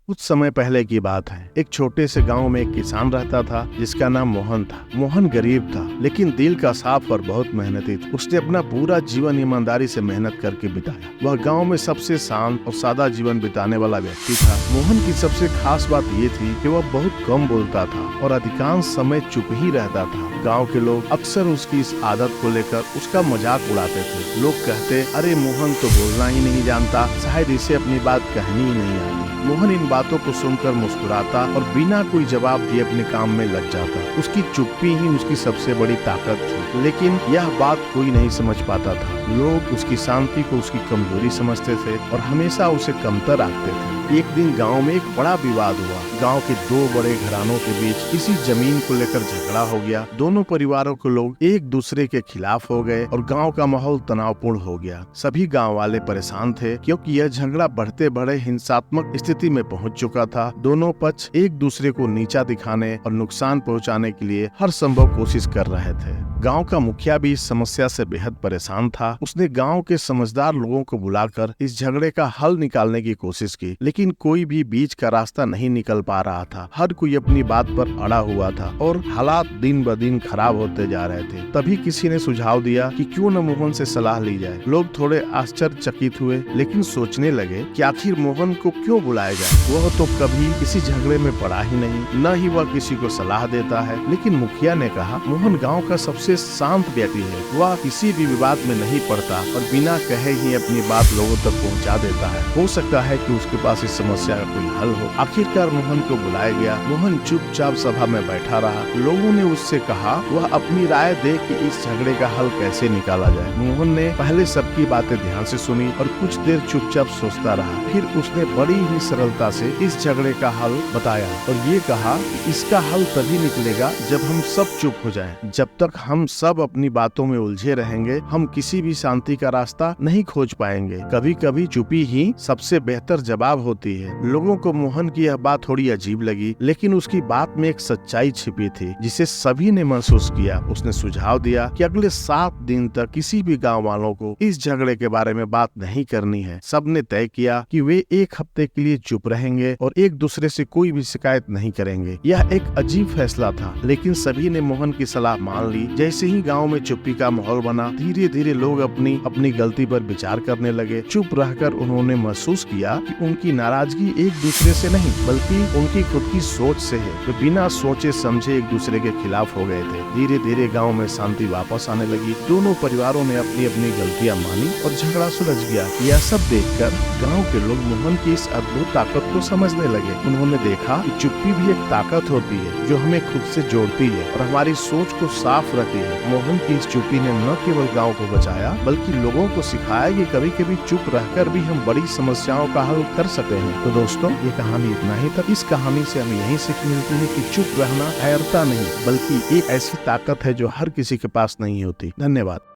कुछ समय पहले की बात है। एक छोटे से गांव में एक किसान रहता था जिसका नाम मोहन था। मोहन गरीब था लेकिन दिल का साफ और बहुत मेहनती था। उसने अपना पूरा जीवन ईमानदारी से मेहनत करके बिताया। वह गांव में सबसे शांत और सादा जीवन बिताने वाला व्यक्ति था। मोहन की सबसे खास बात ये थी कि वह बहुत कम बोलता था और अधिकांश समय चुप ही रहता था। गांव के लोग अक्सर उसकी इस आदत को लेकर उसका मजाक उड़ाते थे। लोग कहते, अरे मोहन तो बोलना ही नहीं जानता, शायद इसे अपनी बात कहनी ही नहीं आती। मोहन इन बातों को सुनकर मुस्कुराता और बिना कोई जवाब दिए अपने काम में लग जाता। उसकी चुप्पी ही उसकी सबसे बड़ी ताकत थी, लेकिन यह बात कोई नहीं समझ पाता था। लोग उसकी शांति को उसकी कमजोरी समझते थे और हमेशा उसे कमतर आंकते थे। एक दिन गांव में एक बड़ा विवाद हुआ। गांव के दो बड़े घरानों के बीच किसी जमीन को लेकर झगड़ा हो गया। दोनों परिवारों के लोग एक दूसरे के खिलाफ हो गए और गांव का माहौल तनावपूर्ण हो गया। सभी गांव वाले परेशान थे क्योंकि यह झगड़ा बढ़ते बढ़े हिंसात्मक स्थिति में पहुंच चुका था। दोनों पक्ष एक दूसरे को नीचा दिखाने और नुकसान पहुंचाने के लिए हर संभव कोशिश कर रहे थे। गांव का मुखिया भी इस समस्या से बेहद परेशान था। उसने गांव के समझदार लोगों को बुलाकर इस झगड़े का हल निकालने की कोशिश की, लेकिन कोई भी बीच का रास्ता नहीं निकल पा रहा था। हर कोई अपनी बात पर अड़ा हुआ था और हालात दिन ब दिन खराब होते जा रहे थे। तभी किसी ने सुझाव दिया कि क्यों न मोहन से सलाह ली जाए। लोग थोड़े आश्चर्यचकित हुए, लेकिन सोचने लगे कि आखिर मोहन को क्यों बुलाया जाए। वह तो कभी किसी झगड़े में पड़ा ही नहीं, न ही वह किसी को सलाह देता है। लेकिन मुखिया ने कहा, मोहन गाँव का सबसे शांत व्यक्ति है। वह किसी भी विवाद में नहीं पड़ता और बिना कहे ही अपनी बात लोगों तक पहुंचा देता है। हो सकता है कि उसके पास इस समस्या का कोई हल हो। आखिरकार मोहन को बुलाया गया। मोहन चुपचाप सभा में बैठा रहा। लोगों ने उससे कहा वह अपनी राय दे कि इस झगड़े का हल कैसे निकाला जाए। मोहन ने पहले सबकी बातें ध्यान से सुनी और कुछ देर चुपचाप सोचता रहा। फिर उसने बड़ी ही सरलता से इस झगड़े का हल बताया और ये कहा कि इसका हल तभी निकलेगा जब हम सब चुप हो जाएं। जब तक हम सब अपनी बातों में उलझे रहेंगे, हम किसी भी शांति का रास्ता नहीं खोज पाएंगे। कभी कभी चुप्पी ही सबसे बेहतर जवाब होती है। लोगों को मोहन की यह बात थोड़ी अजीब लगी, लेकिन उसकी बात में एक सच्चाई छिपी थी जिसे सभी ने महसूस किया। उसने सुझाव दिया कि अगले 7 दिन तक किसी भी गांव वालों को इस झगड़े के बारे में बात नहीं करनी है। सबने तय किया कि वे 1 हफ्ते के लिए चुप रहेंगे और एक दूसरे से कोई भी शिकायत नहीं करेंगे। यह एक अजीब फैसला था, लेकिन सभी ने मोहन की सलाह मान ली। जैसे ही गांव में चुप्पी का माहौल बना, धीरे धीरे लोग अपनी गलती पर विचार करने लगे। चुप रहकर उन्होंने महसूस किया कि उनकी नाराजगी एक दूसरे से नहीं बल्कि उनकी खुद की सोच से है। वे बिना सोचे समझे एक दूसरे के खिलाफ हो गए थे। धीरे धीरे गांव में शांति वापस आने लगी। दोनों परिवारों ने अपनी अपनी गलतियां मानी और झगड़ा सुलझ गया। यह सब देखकर गांव के लोग मोहन की इस अद्भुत ताकत को समझने लगे। उन्होंने देखा कि चुप्पी भी एक ताकत होती है जो हमें खुद से जोड़ती है और हमारी सोच को साफ रखती है। मोहन की इस चुप्पी ने न केवल गांव को बचाया बल्कि लोगों को सिखाया कि कभी कभी चुप रहकर भी हम बड़ी समस्याओं का हल कर सकते हैं। तो दोस्तों, ये कहानी इतना ही था। इस कहानी से हमें यही सीख मिलती है कि चुप रहना कायरता नहीं बल्कि एक ऐसी ताकत है जो हर किसी के पास नहीं होती। धन्यवाद।